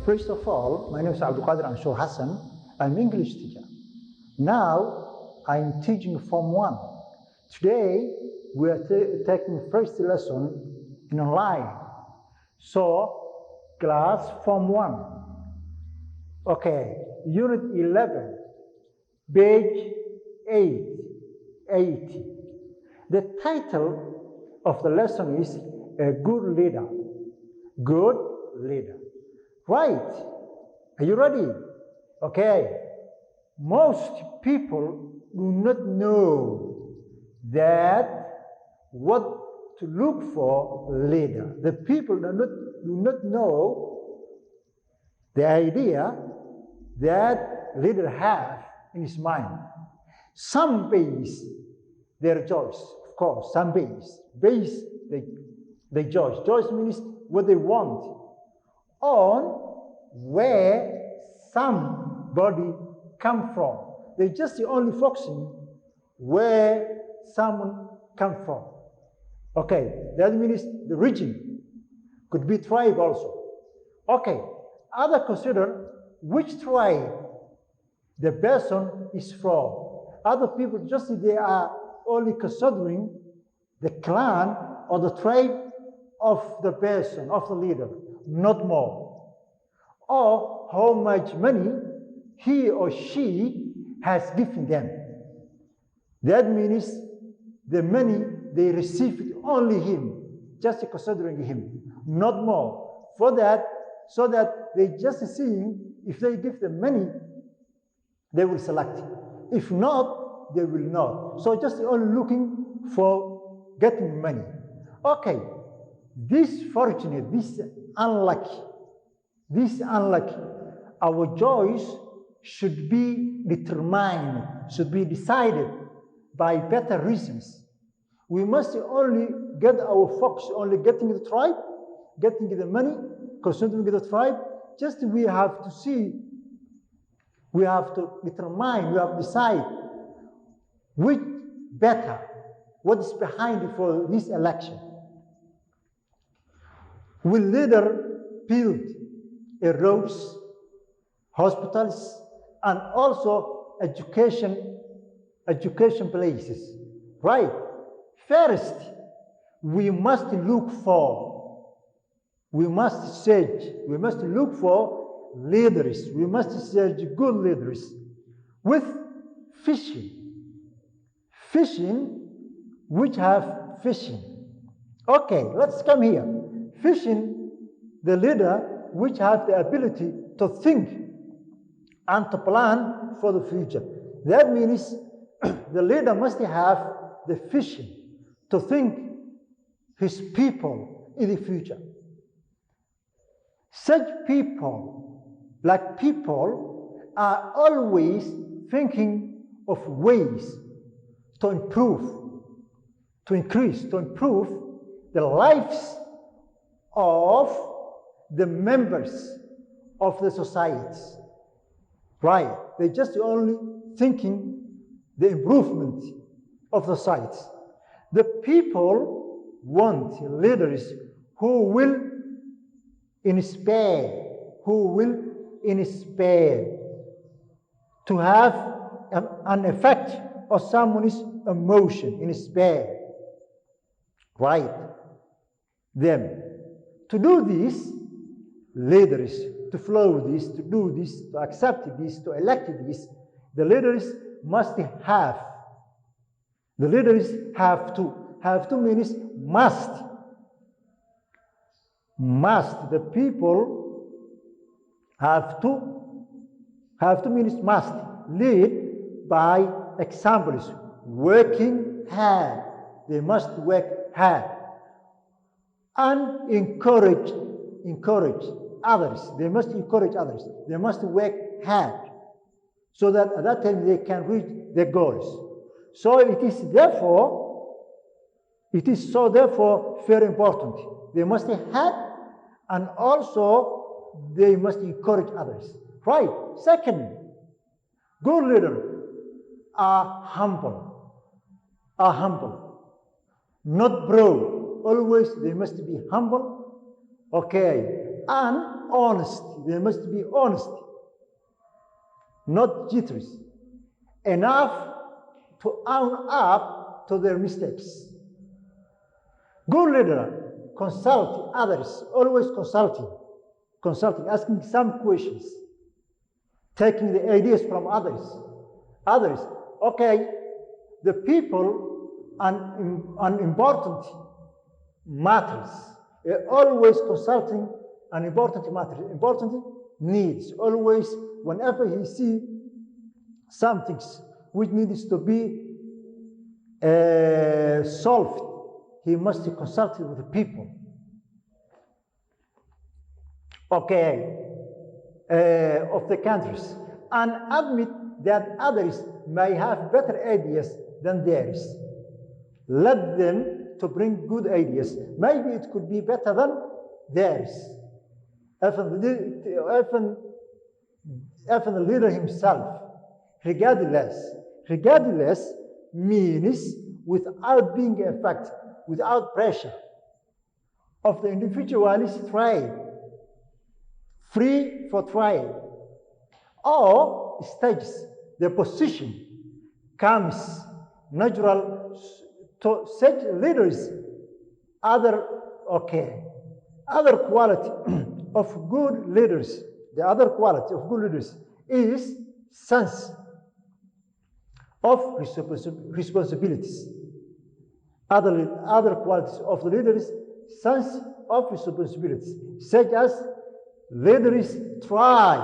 First of all, my name is Abdul Qadir Ansur Hassan. I'm English teacher. Now, I'm teaching Form 1. Today, we are taking first lesson in online. So, class Form 1. Okay, Unit 11, page 80. The title of the lesson is A Good Leader. Good Leader. Right. Are you ready? Okay. Most people do not know that what to look for leader. The people do not know the idea that leader have in his mind. Some base their choice, of course, some base the choice. Choice means what they want on where somebody come from. They just only focusing where someone come from. Okay, that means the region, could be tribe also. Okay, other consider which tribe the person is from. Other people just they are only considering the clan or the tribe of the person, of the leader, not more. Or how much money he or she has given them. That means the money they received only him, just considering him, not more. For that, so that they just seeing if they give the money, they will select. If not, they will not. So just only looking for getting money. Okay, this fortunate, this unlucky, our choice should be determined, should be decided by better reasons. We must only get our focus, only getting the tribe, getting the money, considering the tribe. Just we have to see, we have to determine, we have to decide which better, what is behind for this election. Will leader build roads, hospitals, and also education places, right? First, we must look for, we must search, we must look for leaders, we must search good leaders with fishing, which have fishing. Okay, let's come here. Fishing, the leader which have the ability to think and to plan for the future. That means the leader must have the vision to think his people in the future. Such people, like people, are always thinking of ways to improve, to increase, to improve the lives of the members of the societies, right? They just only thinking the improvement of the society. The people want leaders who will inspire, to have an effect of someone's emotion, inspire, right? Them. To do this, leaders, to follow this, to do this, to accept this, to elect this, the leaders must have. The leaders have to. Have to means must. Must. The people have to. Have to means must. Lead by examples. Working hard. They must work hard. And encourage others. They must encourage others. They must work hard so that at that time they can reach their goals. So it is therefore very important. They must have and also they must encourage others. Right. Second, good leaders are humble, not proud. Always they must be humble. Okay, And honesty. They must be honest, not jitters. Enough to own up to their mistakes. Good leader, consult others, always consulting, asking some questions, taking the ideas from others. Okay, the people on important matters, always consulting an important matter, important needs. Always, whenever he sees some things which needs to be solved, he must consult with the people. Okay, of the countries, and admit that others may have better ideas than theirs. Let them to bring good ideas. Maybe it could be better than theirs. Even the leader himself, regardless means without being affected, without pressure of the individualist trade, free for trade, or stages the position comes natural to such leaders. Other quality of good leaders, the other quality of good leaders is sense of responsibilities. Other qualities of the leaders, sense of responsibilities, such as leaders try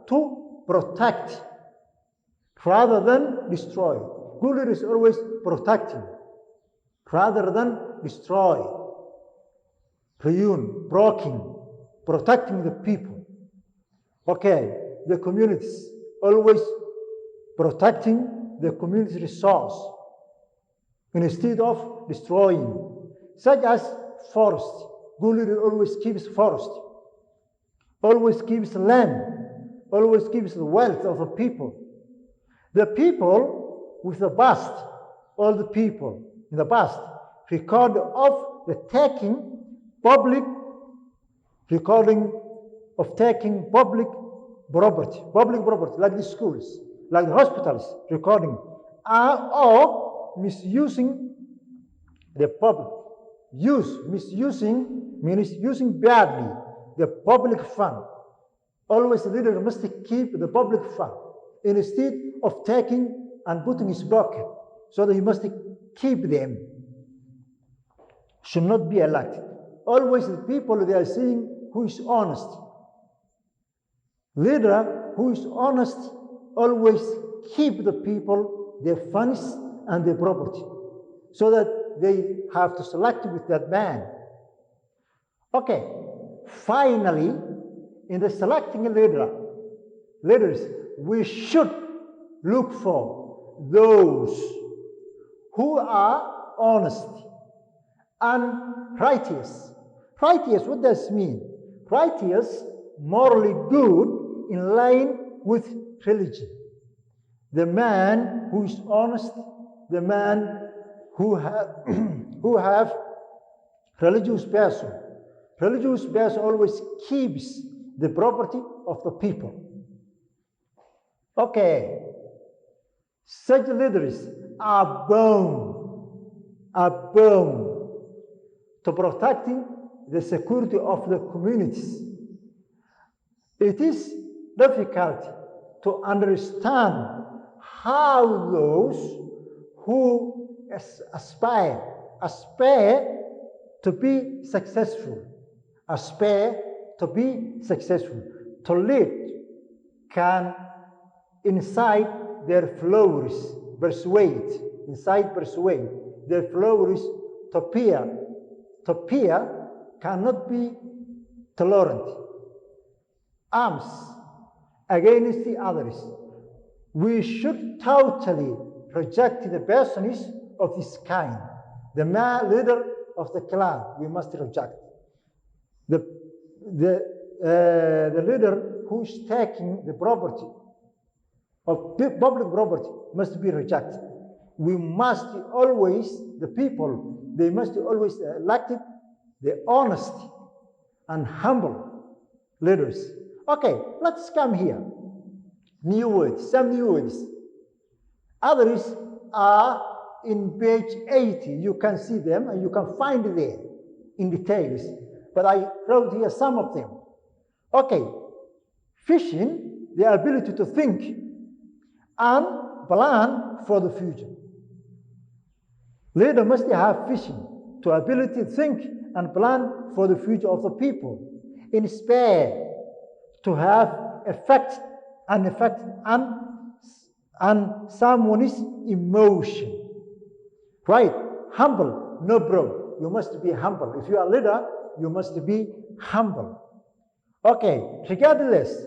to protect rather than destroy. Good leaders always protecting rather than destroy, protecting the people. Okay, the communities, always protecting the community resource instead of destroying, such as forest. Good leader always keeps forest, always keeps land, always keeps the wealth of the people. The people with the past, all the people in the past, record of the taking public property, like the schools, like the hospitals, recording, or misusing the public. Misusing means using badly the public fund. Always the leader must keep the public fund instead of taking and putting his pocket. So that he must keep them. Should not be elected. Always the people, they are seeing who is honest. Leader who is honest always keep the people, their funds and their property, so that they have to select with that man. Okay, finally, in the selecting leaders, we should look for those who are honest and righteous. Righteous, what does it mean? Righteous, morally good, in line with religion. The man who is honest, the man who have religious person. Religious person always keeps the property of the people. Okay, such leaders are bound to protecting the security of the communities. It is difficult to understand how those who aspire to be successful, to lead, can inside their flowers persuade their flowers to peer cannot be tolerant. Arms against the others. We should totally reject the persons of this kind. The man leader of the clan, we must reject. The leader who is taking the property of public property must be rejected. We must always, the people, they must always elected the honest and humble leaders. Okay, let's come here. New words, some new words. Others are in page 80. You can see them and you can find there in details. But I wrote here some of them. Okay, vision, the ability to think and plan for the future. Leader must have vision, to ability to think and plan for the future of the people. Inspire, to have effect and someone's emotion. Right? Humble, no bro. You must be humble. If you are a leader, you must be humble. Okay, regardless,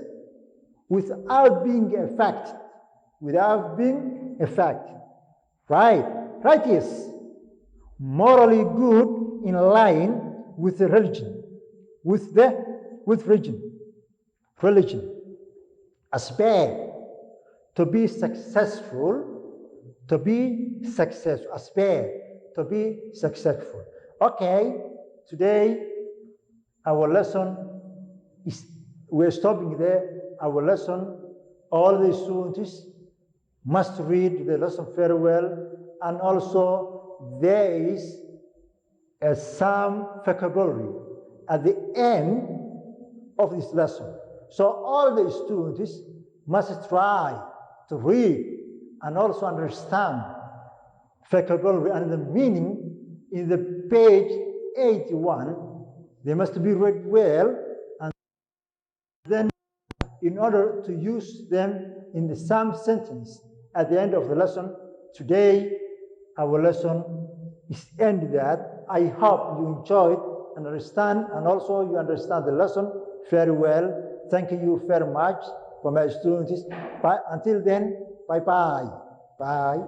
without being affected, right? Righteous, morally good, in line with the religion, religion. Aspire, to be successful, aspire to be successful. Okay, today our lesson is, we're stopping there. Our lesson, all the students must read the lesson very well, and also there is some vocabulary at the end of this lesson. So all the students must try to read and also understand vocabulary and the meaning in the page 81. They must be read well, and then in order to use them in the same sentence at the end of the lesson. Today, our lesson is ended that. I hope you enjoyed and understand, and also you understand the lesson very well. Thank you very much for my students. Bye. Until then, bye-bye. Bye.